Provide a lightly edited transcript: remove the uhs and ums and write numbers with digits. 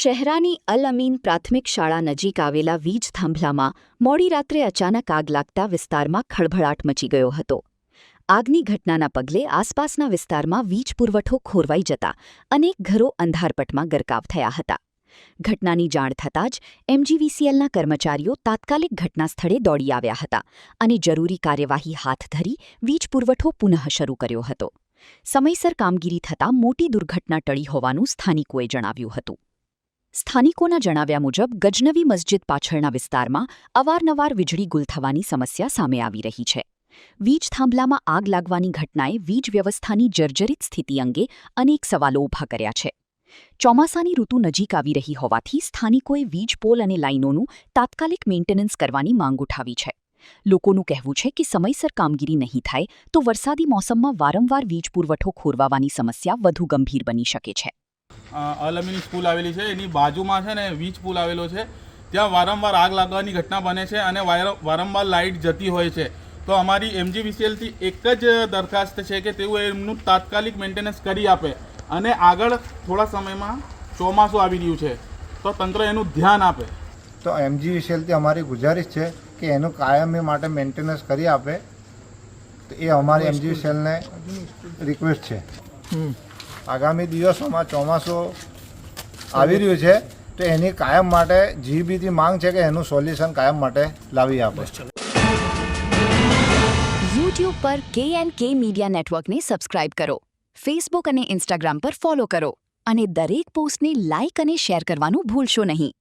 શહેરાની અલ અમીન પ્રાથમિક શાળા નજીક આવેલા વીજ થાંભલામાં મોડી રાત્રે અચાનક આગ લાગતા વિસ્તારમાં ખળભળાટ મચી ગયો હતો. આગની ઘટનાના પગલે આસપાસના વિસ્તારમાં વીજ પુરવઠો ખોરવાઈ જતા અનેક ઘરો અંધારપટમાં ગરકાવ થયા હતા. ઘટનાની જાણ થતાં જ એમજીવીસીએલના કર્મચારીઓ તાત્કાલિક ઘટનાસ્થળે દોડી આવ્યા હતા અને જરૂરી કાર્યવાહી હાથ ધરી વીજ પુરવઠો પુનઃ શરૂ કર્યો હતો. સમયસર કામગીરી થતાં મોટી દુર્ઘટના ટળી હોવાનું સ્થાનિકોએ જણાવ્યું હતું. સ્થાનિકોના જણાવ્યા મુજબ ગજનવી મસ્જિદ પાછળના વિસ્તારમાં અવારનવાર વીજળી ગુલ થવાની સમસ્યા સામે આવી રહી છે. વીજ થાંભલામાં આગ લાગવાની ઘટનાએ વીજ વ્યવસ્થાની જર્જરિત સ્થિતિ અંગે અનેક સવાલો ઊભા કર્યા છે. ચોમાસાની ઋતુ નજીક આવી રહી હોવાથી સ્થાનિકોએ વીજ પોલ અને લાઇનોનું તાત્કાલિક મેન્ટેનન્સ કરવાની માંગ ઉઠાવી છે. લોકોનું કહેવું છે કે સમયસર કામગીરી નહીં થાય તો વરસાદી મોસમમાં વારંવાર વીજ પુરવઠો ખોરવાવાની સમસ્યા વધુ ગંભીર બની શકે છે. અલ અમીન સ્કૂલ આવેલી છે, એની બાજુમાં છે ને વીજ પુલ આવેલો છે. ત્યાં વારંવાર આગ લાગવાની ઘટના બને છે અને વારંવાર લાઇટ જતી હોય છે. તો અમારી એમજીવીસીએલથી એક જ દરખાસ્ત છે કે તેઓ એમનું તાત્કાલિક મેન્ટેનન્સ કરી આપે અને આગળ થોડા સમયમાં ચોમાસું આવી રહ્યું છે તો તંત્ર એનું ધ્યાન આપે. તો એમજીવીસીએલથી અમારી ગુજારિશ છે કે એનું કાયમી માટે મેન્ટેનન્સ કરી આપે. તો એ અમારી એમજીવીસીએલને રિક્વેસ્ટ છે. આગામી દિવસોમાં ચોમાસું આવી રહ્યું છે તો એની કાયમ માટે જીબીથી માંગ છે કે એનું સોલ્યુશન કાયમ માટે લાવી આપે. યુટ્યુબ પર KNK મીડિયા નેટવર્કને સબસ્ક્રાઇબ કરો, ફેસબુક અને ઇન્સ્ટાગ્રામ પર ફોલો કરો અને દરેક પોસ્ટને લાઇક અને શેર કરવાનું ભૂલશો નહીં.